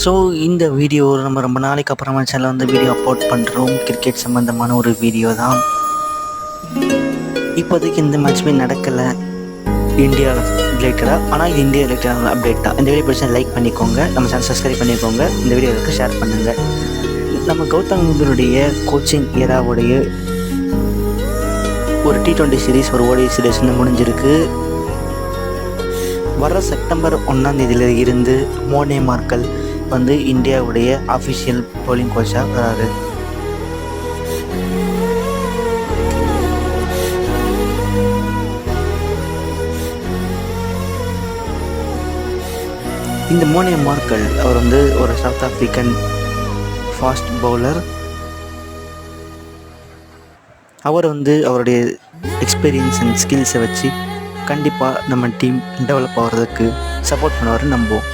So இந்த video நம்ம ரொம்ப நாளைக்கு அப்புறமா சேனலில் வந்து வீடியோ அப்லோட் பண்ணுறோம். கிரிக்கெட் சம்மந்தமான ஒரு வீடியோ தான். இப்போதைக்கு எந்த மேட்ச்சுமே நடக்கலை இந்தியா ரிலேட்டடாக. ஆனால் இது இந்தியா ரிலேட்டடான அப்டேட் தான். இந்த வீடியோ பிடிச்சா லைக் பண்ணிக்கோங்க, நம்ம சேனல் சப்ஸ்கிரைப் பண்ணிக்கோங்க, இந்த வீடியோவுக்கு ஷேர் பண்ணுங்கள். நம்ம கௌதம் கம்பீருடைய கோச்சிங் ஏராவுடைய ஒரு T20 சீரீஸ், ஒரு ODI சீரீஸ் வந்து முடிஞ்சிருக்கு. வர செப்டம்பர் 1 இருந்து மோனே மார்க்கல் வந்து இந்தியாவுடைய அஃபிஷியல் பவுலிங் கோச்சாக வராரு. இந்த மோனே மார்க்கல் அவர் வந்து ஒரு சவுத் ஆஃப்ரிக்கன் ஃபாஸ்ட் பவுலர். அவர் வந்து அவருடைய எக்ஸ்பீரியன்ஸ் அண்ட் ஸ்கில்ஸை வச்சு கண்டிப்பாக நம்ம டீம் டெவலப் ஆகிறதுக்கு சப்போர்ட் பண்ணுவார் நம்புவோம்.